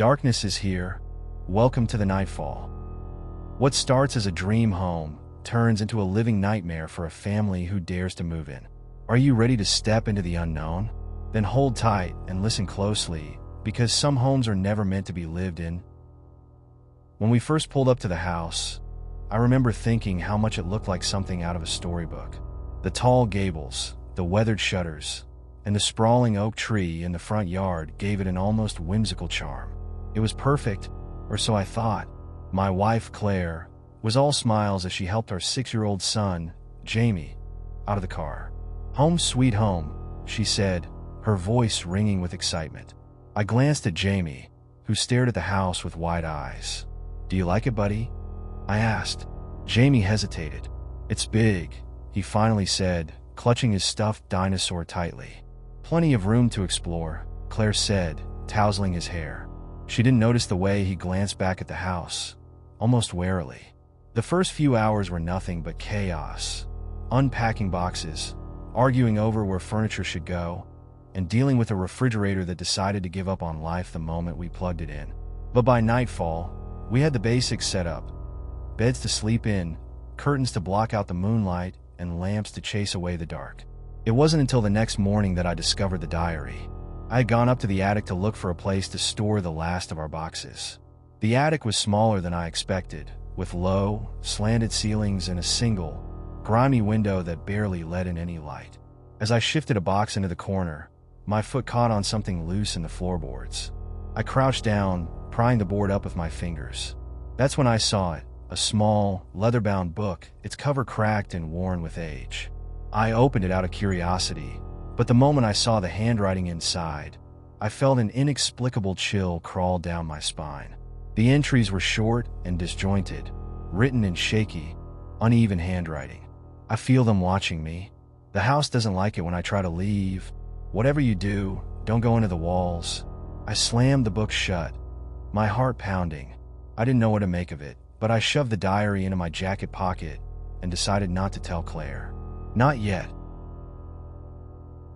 Darkness is here. Welcome to the Nightfall. What starts as a dream home turns into a living nightmare for a family who dares to move in. Are you ready to step into the unknown? Then hold tight and listen closely, because some homes are never meant to be lived in. When we first pulled up to the house, I remember thinking how much it looked like something out of a storybook. The tall gables, the weathered shutters, and the sprawling oak tree in the front yard gave it an almost whimsical charm. It was perfect, or so I thought. My wife, Claire, was all smiles as she helped our 6-year-old son, Jamie, out of the car. "Home sweet home," she said, her voice ringing with excitement. I glanced at Jamie, who stared at the house with wide eyes. "Do you like it, buddy?" I asked. Jamie hesitated. "It's big," he finally said, clutching his stuffed dinosaur tightly. "Plenty of room to explore," Claire said, tousling his hair. She didn't notice the way he glanced back at the house, almost warily. The first few hours were nothing but chaos. Unpacking boxes, arguing over where furniture should go, and dealing with a refrigerator that decided to give up on life the moment we plugged it in. But by nightfall, we had the basics set up. Beds to sleep in, curtains to block out the moonlight, and lamps to chase away the dark. It wasn't until the next morning that I discovered the diary. I had gone up to the attic to look for a place to store the last of our boxes. The attic was smaller than I expected, with low, slanted ceilings and a single, grimy window that barely let in any light. As I shifted a box into the corner, my foot caught on something loose in the floorboards. I crouched down, prying the board up with my fingers. That's when I saw it, a small, leather-bound book, its cover cracked and worn with age. I opened it out of curiosity, but the moment I saw the handwriting inside, I felt an inexplicable chill crawl down my spine. The entries were short and disjointed, written in shaky, uneven handwriting. "I feel them watching me. The house doesn't like it when I try to leave. Whatever you do, don't go into the walls." I slammed the book shut, my heart pounding. I didn't know what to make of it, but I shoved the diary into my jacket pocket and decided not to tell Claire. Not yet.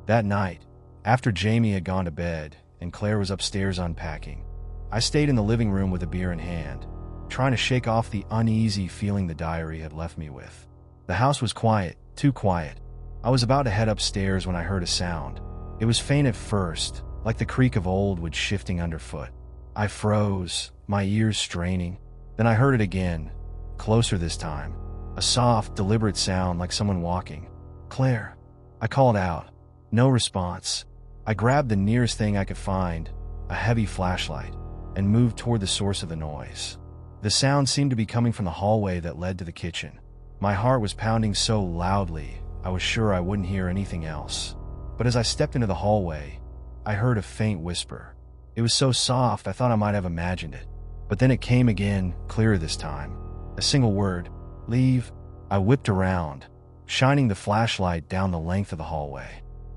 That night, after Jamie had gone to bed and Claire was upstairs unpacking, I stayed in the living room with a beer in hand, trying to shake off the uneasy feeling the diary had left me with. The house was quiet, too quiet. I was about to head upstairs when I heard a sound. It was faint at first, like the creak of old wood shifting underfoot. I froze, my ears straining. Then I heard it again, closer this time. A soft, deliberate sound like someone walking. "Claire," I called out. No response. I grabbed the nearest thing I could find, a heavy flashlight, and moved toward the source of the noise. The sound seemed to be coming from the hallway that led to the kitchen. My heart was pounding so loudly, I was sure I wouldn't hear anything else. But as I stepped into the hallway, I heard a faint whisper. It was so soft I thought I might have imagined it. But then it came again, clearer this time. A single word, "Leave." I whipped around, shining the flashlight down the length of the hallway.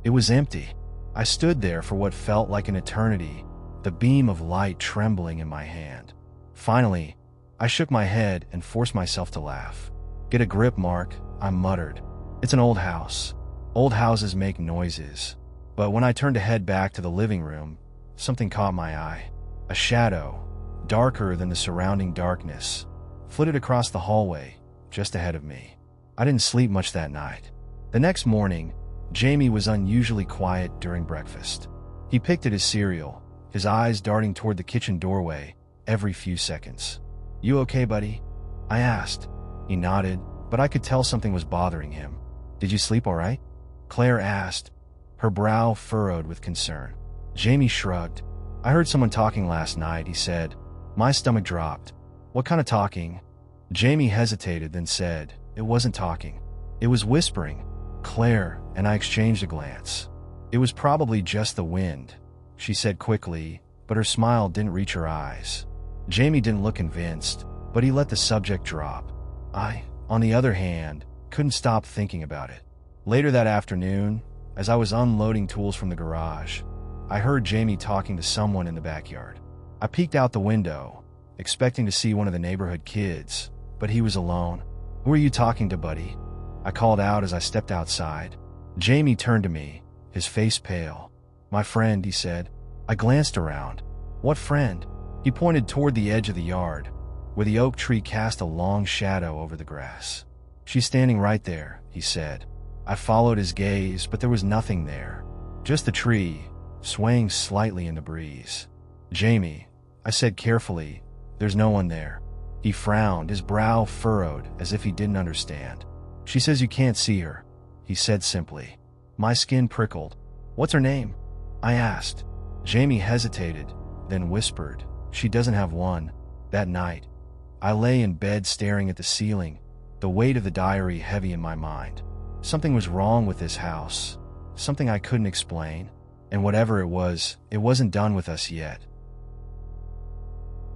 It was empty. I stood there for what felt like an eternity, the beam of light trembling in my hand. Finally, I shook my head and forced myself to laugh. "Get a grip, Mark," I muttered. "It's an old house. Old houses make noises." But when I turned to head back to the living room, something caught my eye. A shadow, darker than the surrounding darkness, flitted across the hallway, just ahead of me. I didn't sleep much that night. The next morning, Jamie was unusually quiet during breakfast. He picked at his cereal, his eyes darting toward the kitchen doorway every few seconds. "You okay, buddy?" I asked. He nodded, but I could tell something was bothering him. "Did you sleep all right?" Claire asked, her brow furrowed with concern. Jamie shrugged. "I heard someone talking last night," he said. My stomach dropped. "What kind of talking?" Jamie hesitated, then said, "It wasn't talking. It was whispering." Claire and I exchanged a glance. "It was probably just the wind," she said quickly, but her smile didn't reach her eyes. Jamie didn't look convinced, but he let the subject drop. I, on the other hand, couldn't stop thinking about it. Later that afternoon, as I was unloading tools from the garage, I heard Jamie talking to someone in the backyard. I peeked out the window, expecting to see one of the neighborhood kids, but he was alone. "Who are you talking to, buddy?" I called out as I stepped outside. Jamie turned to me, his face pale. "My friend," he said. I glanced around. "What friend?" He pointed toward the edge of the yard, where the oak tree cast a long shadow over the grass. "She's standing right there," he said. I followed his gaze, but there was nothing there. Just the tree, swaying slightly in the breeze. "Jamie," I said carefully, "there's no one there." He frowned, his brow furrowed as if he didn't understand. "She says you can't see her," he said simply. My skin prickled. "What's her name?" I asked. Jamie hesitated, then whispered, "She doesn't have one." That night, I lay in bed staring at the ceiling, the weight of the diary heavy in my mind. Something was wrong with this house, something I couldn't explain, and whatever it was, it wasn't done with us yet.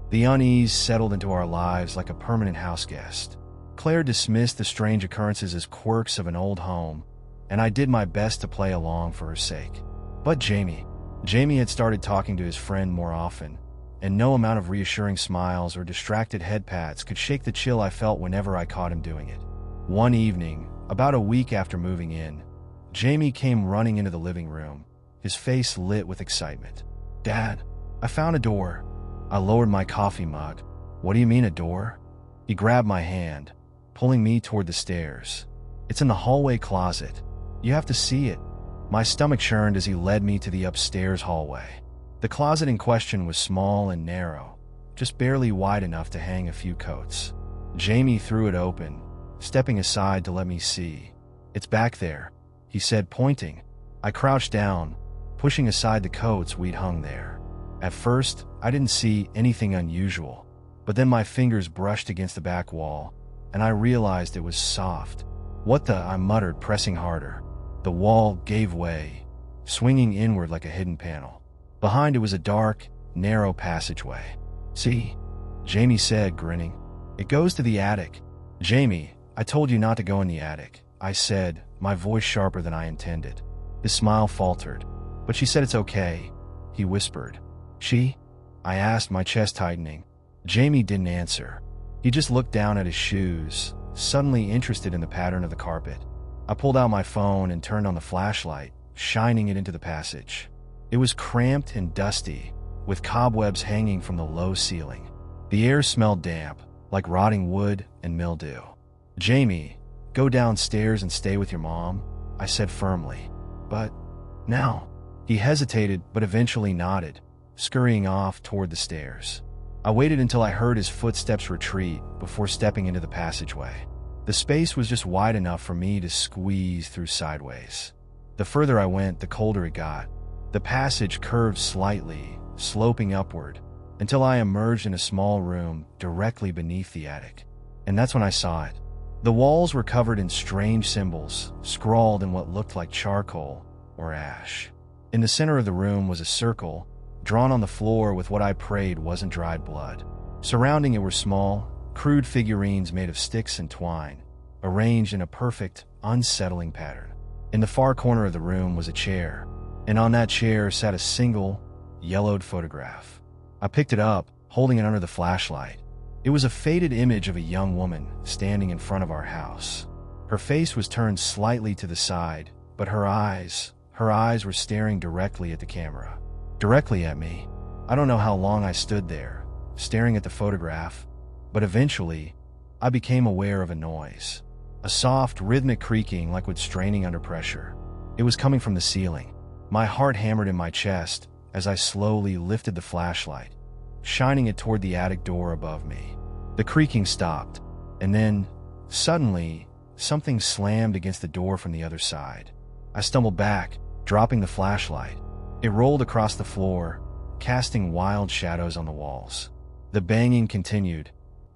The unease settled into our lives like a permanent house guest. Claire dismissed the strange occurrences as quirks of an old home, and I did my best to play along for her sake. But Jamie had started talking to his friend more often, and no amount of reassuring smiles or distracted head pats could shake the chill I felt whenever I caught him doing it. One evening, about a week after moving in, Jamie came running into the living room, his face lit with excitement. "Dad, I found a door." I lowered my coffee mug. "What do you mean, a door?" He grabbed my hand, pulling me toward the stairs. "It's in the hallway closet. You have to see it." My stomach churned as he led me to the upstairs hallway. The closet in question was small and narrow, just barely wide enough to hang a few coats. Jamie threw it open, stepping aside to let me see. "It's back there," he said, pointing. I crouched down, pushing aside the coats we'd hung there. At first, I didn't see anything unusual, but then my fingers brushed against the back wall, and I realized it was soft. "What the?" I muttered, pressing harder. The wall gave way, swinging inward like a hidden panel. Behind it was a dark, narrow passageway. "See?" Jamie said, grinning. "It goes to the attic." "Jamie, I told you not to go in the attic," I said, my voice sharper than I intended. His smile faltered. "But she said it's okay," he whispered. "She?" I asked, my chest tightening. Jamie didn't answer. He just looked down at his shoes, suddenly interested in the pattern of the carpet. I pulled out my phone and turned on the flashlight, shining it into the passage. It was cramped and dusty, with cobwebs hanging from the low ceiling. The air smelled damp, like rotting wood and mildew. "Jamie, go downstairs and stay with your mom," I said firmly. "But now?" He hesitated but eventually nodded, scurrying off toward the stairs. I waited until I heard his footsteps retreat before stepping into the passageway. The space was just wide enough for me to squeeze through sideways. The further I went, the colder it got. The passage curved slightly, sloping upward, until I emerged in a small room directly beneath the attic. And that's when I saw it. The walls were covered in strange symbols, scrawled in what looked like charcoal or ash. In the center of the room was a circle, drawn on the floor with what I prayed wasn't dried blood. Surrounding it were small, crude figurines made of sticks and twine, arranged in a perfect, unsettling pattern. In the far corner of the room was a chair, and on that chair sat a single, yellowed photograph. I picked it up, holding it under the flashlight. It was a faded image of a young woman standing in front of our house. Her face was turned slightly to the side, but her eyes were staring directly at the camera. Directly at me. I don't know how long I stood there, staring at the photograph, but eventually, I became aware of a noise. A soft, rhythmic creaking like wood straining under pressure. It was coming from the ceiling. My heart hammered in my chest as I slowly lifted the flashlight, shining it toward the attic door above me. The creaking stopped, and then, suddenly, something slammed against the door from the other side. I stumbled back, dropping the flashlight. It rolled across the floor, casting wild shadows on the walls. The banging continued,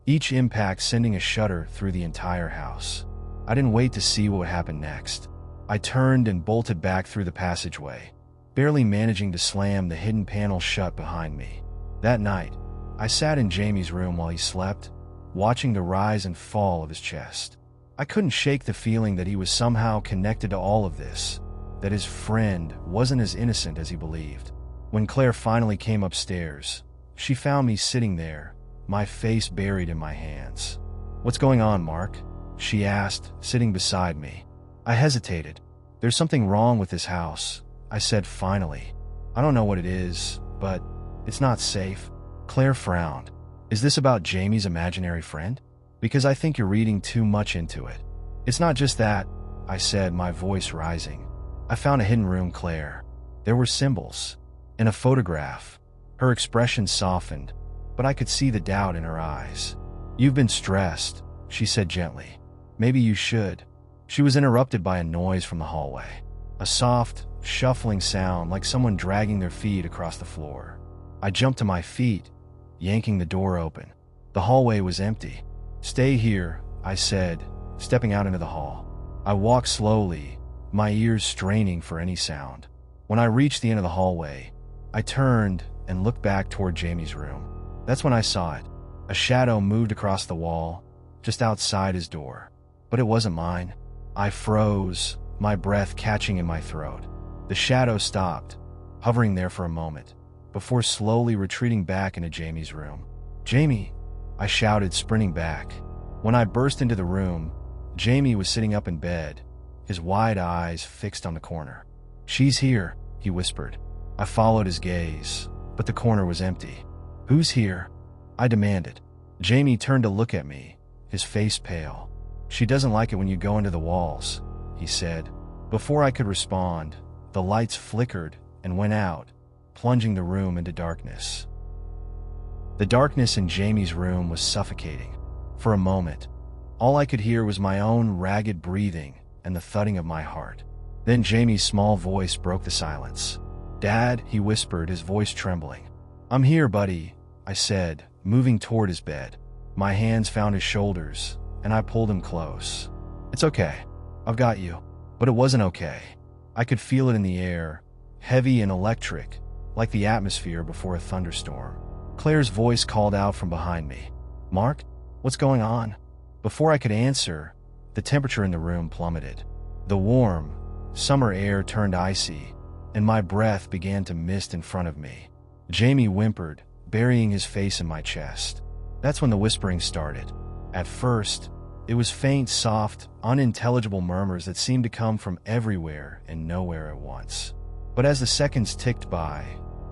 each impact sending a shudder through the entire house. I didn't wait to see what would happen next. I turned and bolted back through the passageway, barely managing to slam the hidden panel shut behind me. That night, I sat in Jamie's room while he slept, watching the rise and fall of his chest. I couldn't shake the feeling that he was somehow connected to all of this, that his friend wasn't as innocent as he believed. When Claire finally came upstairs, she found me sitting there, my face buried in my hands. "What's going on, Mark?" she asked, sitting beside me. I hesitated. "There's something wrong with this house," I said finally. "I don't know what it is, but it's not safe." Claire frowned. Is this about Jamie's imaginary friend? Because I think you're reading too much into it. It's not just that, I said, my voice rising. I found a hidden room, Claire. There were symbols. And a photograph. Her expression softened, but I could see the doubt in her eyes. You've been stressed, she said gently. Maybe you should. She was interrupted by a noise from the hallway. A soft, shuffling sound like someone dragging their feet across the floor. I jumped to my feet, yanking the door open. The hallway was empty. Stay here, I said, stepping out into the hall. I walked slowly, my ears straining for any sound. When I reached the end of the hallway, I turned and looked back toward Jamie's room. That's when I saw it. A shadow moved across the wall, just outside his door. But it wasn't mine. I froze, my breath catching in my throat. The shadow stopped, hovering there for a moment, before slowly retreating back into Jamie's room. Jamie, I shouted, sprinting back. When I burst into the room, Jamie was sitting up in bed, his wide eyes fixed on the corner. She's here, he whispered. I followed his gaze, but the corner was empty. Who's here? I demanded. Jamie turned to look at me, his face pale. She doesn't like it when you go into the walls, he said. Before I could respond, the lights flickered and went out, plunging the room into darkness. The darkness in Jamie's room was suffocating. For a moment, all I could hear was my own ragged breathing and the thudding of my heart. Then Jamie's small voice broke the silence. Dad, he whispered, his voice trembling. I'm here, buddy, I said, moving toward his bed. My hands found his shoulders, and I pulled him close. It's okay. I've got you. But it wasn't okay. I could feel it in the air, heavy and electric, like the atmosphere before a thunderstorm. Claire's voice called out from behind me. Mark, what's going on? Before I could answer, the temperature in the room plummeted. The warm, summer air turned icy, and my breath began to mist in front of me. Jamie whimpered, burying his face in my chest. That's when the whispering started. At first, it was faint, soft, unintelligible murmurs that seemed to come from everywhere and nowhere at once. But as the seconds ticked by,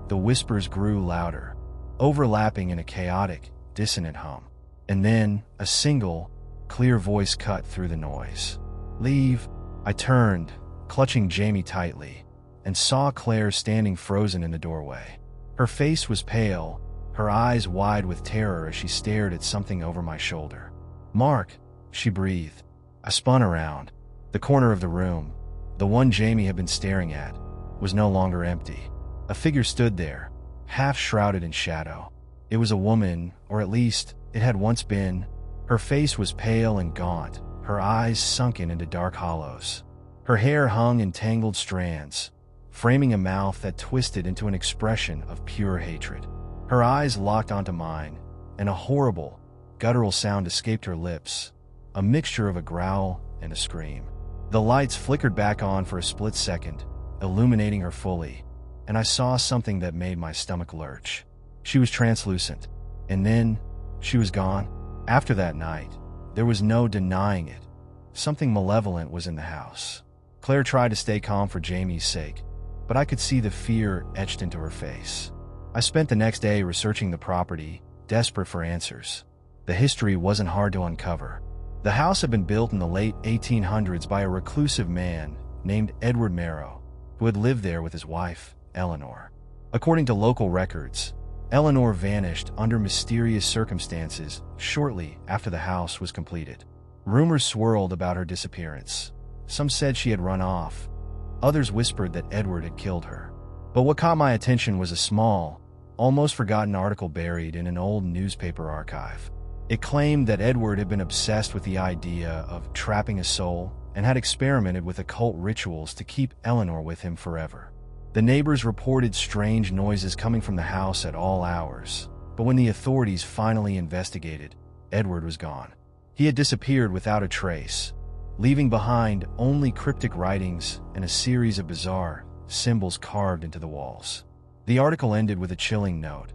the whispers grew louder, overlapping in a chaotic, dissonant hum. And then, a single, clear voice cut through the noise. Leave. I turned, clutching Jamie tightly, and saw Claire standing frozen in the doorway. Her face was pale, her eyes wide with terror as she stared at something over my shoulder. Mark, she breathed. I spun around. The corner of the room, the one Jamie had been staring at, was no longer empty. A figure stood there, half shrouded in shadow. It was a woman, or at least it had once been. Her face was pale and gaunt, her eyes sunken into dark hollows. Her hair hung in tangled strands, framing a mouth that twisted into an expression of pure hatred. Her eyes locked onto mine, and a horrible, guttural sound escaped her lips, a mixture of a growl and a scream. The lights flickered back on for a split second, illuminating her fully, and I saw something that made my stomach lurch. She was translucent, and then she was gone. After that night, there was no denying it. Something malevolent was in the house. Claire tried to stay calm for Jamie's sake, but I could see the fear etched into her face. I spent the next day researching the property, desperate for answers. The history wasn't hard to uncover. The house had been built in the late 1800s by a reclusive man named Edward Merrow, who had lived there with his wife, Eleanor. According to local records, Eleanor vanished under mysterious circumstances shortly after the house was completed. Rumors swirled about her disappearance. Some said she had run off. Others whispered that Edward had killed her. But what caught my attention was a small, almost forgotten article buried in an old newspaper archive. It claimed that Edward had been obsessed with the idea of trapping a soul and had experimented with occult rituals to keep Eleanor with him forever. The neighbors reported strange noises coming from the house at all hours, but when the authorities finally investigated, Edward was gone. He had disappeared without a trace, leaving behind only cryptic writings and a series of bizarre symbols carved into the walls. The article ended with a chilling note.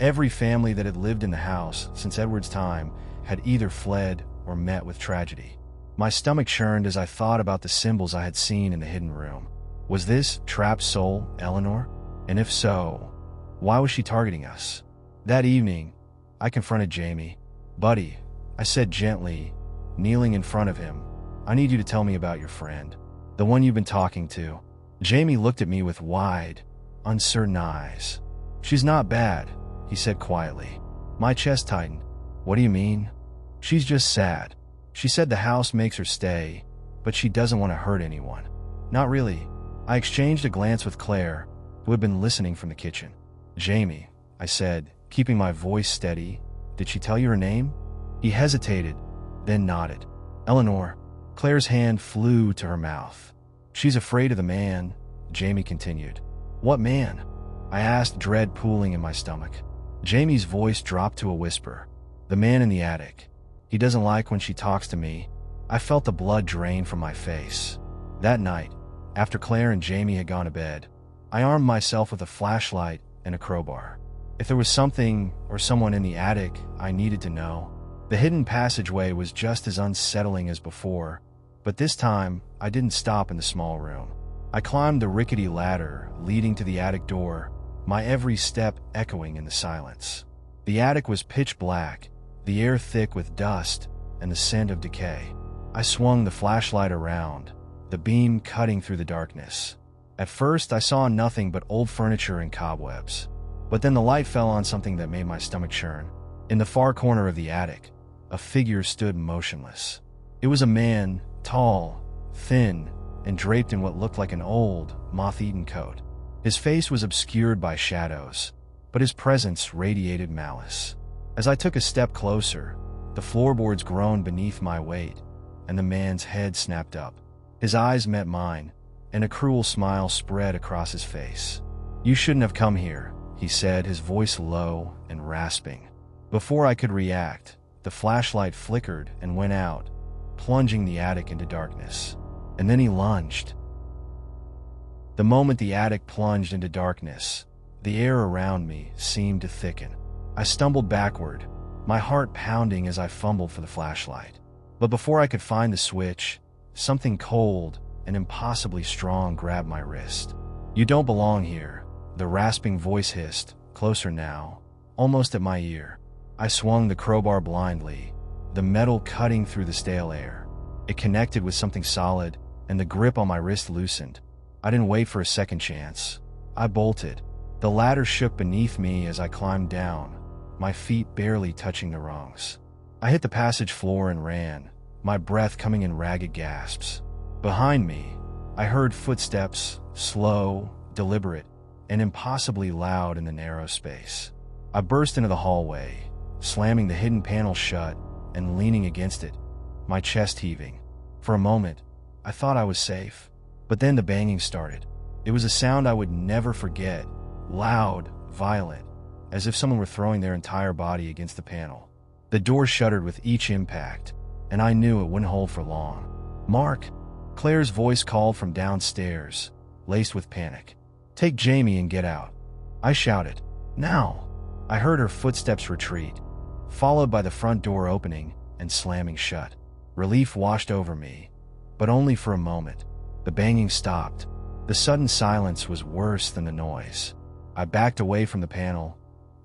Every family that had lived in the house since Edward's time had either fled or met with tragedy. My stomach churned as I thought about the symbols I had seen in the hidden room. Was this trapped soul Eleanor? And if so, why was she targeting us? That evening, I confronted Jamie. "Buddy," I said gently, kneeling in front of him, "I need you to tell me about your friend, the one you've been talking to." Jamie looked at me with wide, uncertain eyes. "She's not bad," he said quietly. My chest tightened. "What do you mean?" "She's just sad. She said the house makes her stay, but she doesn't want to hurt anyone." "Not really." I exchanged a glance with Claire, who had been listening from the kitchen. "Jamie," I said, keeping my voice steady, "did she tell you her name?" He hesitated, then nodded. "Eleanor." Claire's hand flew to her mouth. "She's afraid of the man," Jamie continued. "What man?" I asked, dread pooling in my stomach. Jamie's voice dropped to a whisper. "The man in the attic. He doesn't like when she talks to me." I felt the blood drain from my face. That night, after Claire and Jamie had gone to bed, I armed myself with a flashlight and a crowbar. If there was something or someone in the attic, I needed to know. The hidden passageway was just as unsettling as before, but this time I didn't stop in the small room. I climbed the rickety ladder leading to the attic door, my every step echoing in the silence. The attic was pitch black, the air thick with dust and the scent of decay. I swung the flashlight around, the beam cutting through the darkness. At first, I saw nothing but old furniture and cobwebs. But then the light fell on something that made my stomach churn. In the far corner of the attic, a figure stood motionless. It was a man, tall, thin, and draped in what looked like an old, moth-eaten coat. His face was obscured by shadows, but his presence radiated malice. As I took a step closer, the floorboards groaned beneath my weight, and the man's head snapped up. His eyes met mine, and a cruel smile spread across his face. "You shouldn't have come here," he said, his voice low and rasping. Before I could react, the flashlight flickered and went out, plunging the attic into darkness. And then he lunged. The moment the attic plunged into darkness, the air around me seemed to thicken. I stumbled backward, my heart pounding as I fumbled for the flashlight. But before I could find the switch, something cold and impossibly strong grabbed my wrist. "You don't belong here," the rasping voice hissed, closer now, almost at my ear. I swung the crowbar blindly, the metal cutting through the stale air. It connected with something solid, and the grip on my wrist loosened. I didn't wait for a second chance. I bolted. The ladder shook beneath me as I climbed down, my feet barely touching the rungs. I hit the passage floor and ran, my breath coming in ragged gasps. Behind me, I heard footsteps, slow, deliberate, and impossibly loud in the narrow space. I burst into the hallway, slamming the hidden panel shut and leaning against it, my chest heaving. For a moment, I thought I was safe, but then the banging started. It was a sound I would never forget, loud, violent, as if someone were throwing their entire body against the panel. The door shuddered with each impact, and I knew it wouldn't hold for long. "Mark!" Claire's voice called from downstairs, laced with panic. "Take Jamie and get out." I shouted, "Now!" I heard her footsteps retreat, followed by the front door opening and slamming shut. Relief washed over me, but only for a moment. The banging stopped. The sudden silence was worse than the noise. I backed away from the panel,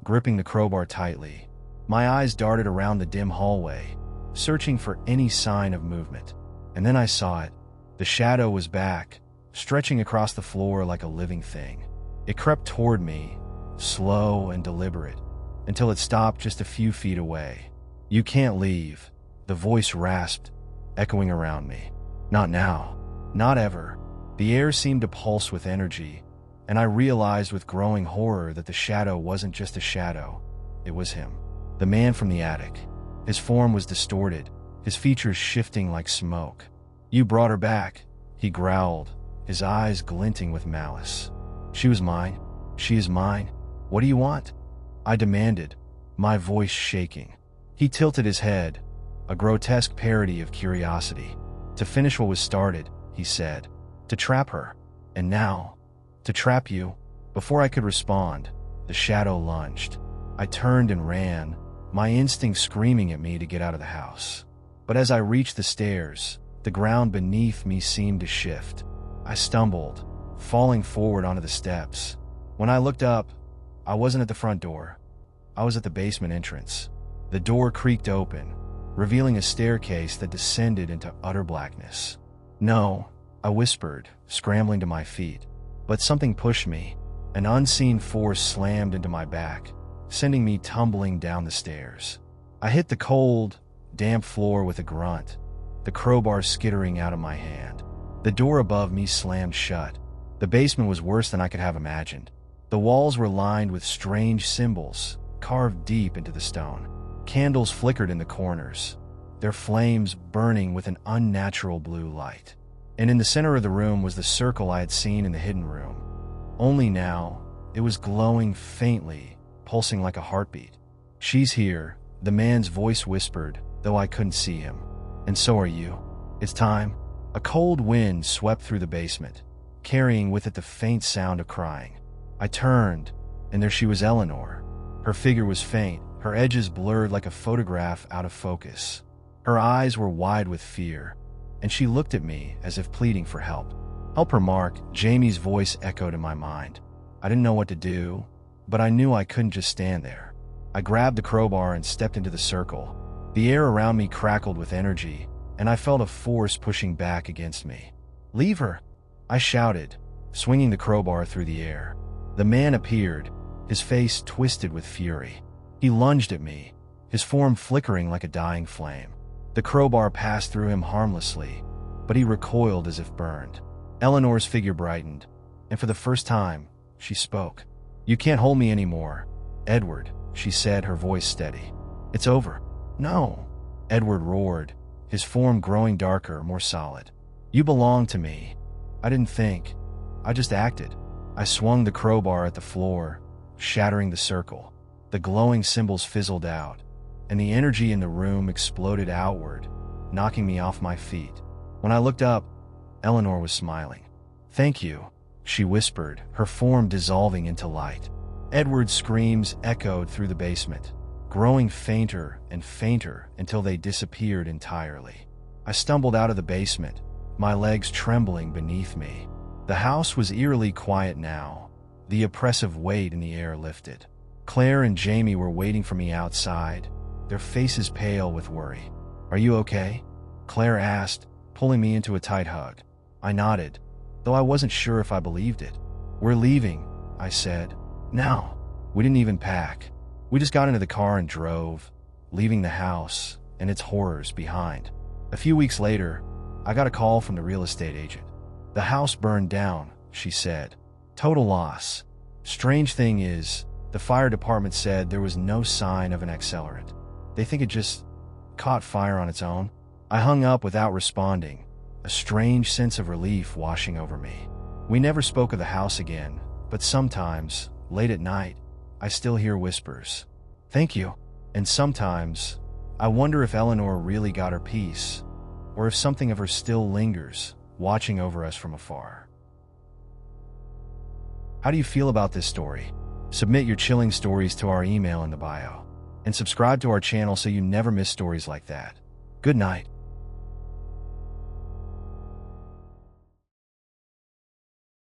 gripping the crowbar tightly. My eyes darted around the dim hallway, searching for any sign of movement. And then I saw it. The shadow was back, stretching across the floor like a living thing. It crept toward me, slow and deliberate, until it stopped just a few feet away. "You can't leave," the voice rasped, echoing around me. "Not now. Not ever." The air seemed to pulse with energy, and I realized with growing horror that the shadow wasn't just a shadow. It was him, the man from the attic. His form was distorted, his features shifting like smoke. "You brought her back," he growled, his eyes glinting with malice. "She was mine. She is mine. What do you want?" I demanded, my voice shaking. He tilted his head, a grotesque parody of curiosity. "To finish what was started," he said. "To trap her. And now, to trap you." Before I could respond, the shadow lunged. I turned and ran, my instincts screaming at me to get out of the house. But as I reached the stairs, the ground beneath me seemed to shift. I stumbled, falling forward onto the steps. When I looked up, I wasn't at the front door. I was at the basement entrance. The door creaked open, revealing a staircase that descended into utter blackness. "No," I whispered, scrambling to my feet. But something pushed me. An unseen force slammed into my back, sending me tumbling down the stairs. I hit the cold, damp floor with a grunt, the crowbar skittering out of my hand. The door above me slammed shut. The basement was worse than I could have imagined. The walls were lined with strange symbols, carved deep into the stone. Candles flickered in the corners, their flames burning with an unnatural blue light. And in the center of the room was the circle I had seen in the hidden room. Only now, it was glowing faintly, pulsing like a heartbeat. "She's here," the man's voice whispered, though I couldn't see him. "And so are you. It's time." A cold wind swept through the basement, carrying with it the faint sound of crying. I turned, and there she was, Eleanor. Her figure was faint, her edges blurred like a photograph out of focus. Her eyes were wide with fear, and she looked at me as if pleading for help. "Help her, Mark," Jamie's voice echoed in my mind. I didn't know what to do, but I knew I couldn't just stand there. I grabbed the crowbar and stepped into the circle. The air around me crackled with energy, and I felt a force pushing back against me. "Leave her," I shouted, swinging the crowbar through the air. The man appeared, his face twisted with fury. He lunged at me, his form flickering like a dying flame. The crowbar passed through him harmlessly, but he recoiled as if burned. Eleanor's figure brightened, and for the first time, she spoke. "You can't hold me anymore, Edward," she said, her voice steady. "It's over." "No," Edward roared, his form growing darker, more solid. "You belong to me." I didn't think. I just acted. I swung the crowbar at the floor, shattering the circle. The glowing symbols fizzled out, and the energy in the room exploded outward, knocking me off my feet. When I looked up, Eleanor was smiling. "Thank you," she whispered, her form dissolving into light. Edward's screams echoed through the basement, growing fainter and fainter until they disappeared entirely. I stumbled out of the basement, my legs trembling beneath me. The house was eerily quiet now, the oppressive weight in the air lifted. Claire and Jamie were waiting for me outside, their faces pale with worry. "Are you okay?" Claire asked, pulling me into a tight hug. I nodded, though I wasn't sure if I believed it. "We're leaving," I said. "Now." We didn't even pack. We just got into the car and drove, leaving the house and its horrors behind. A few weeks later, I got a call from the real estate agent. "The house burned down," she said. "Total loss. Strange thing is, the fire department said there was no sign of an accelerant. They think it just caught fire on its own." I hung up without responding, a strange sense of relief washing over me. We never spoke of the house again, but sometimes, late at night, I still hear whispers. "Thank you." And sometimes, I wonder if Eleanor really got her peace, or if something of her still lingers, watching over us from afar. How do you feel about this story? Submit your chilling stories to our email in the bio, and subscribe to our channel so you never miss stories like that. Good night.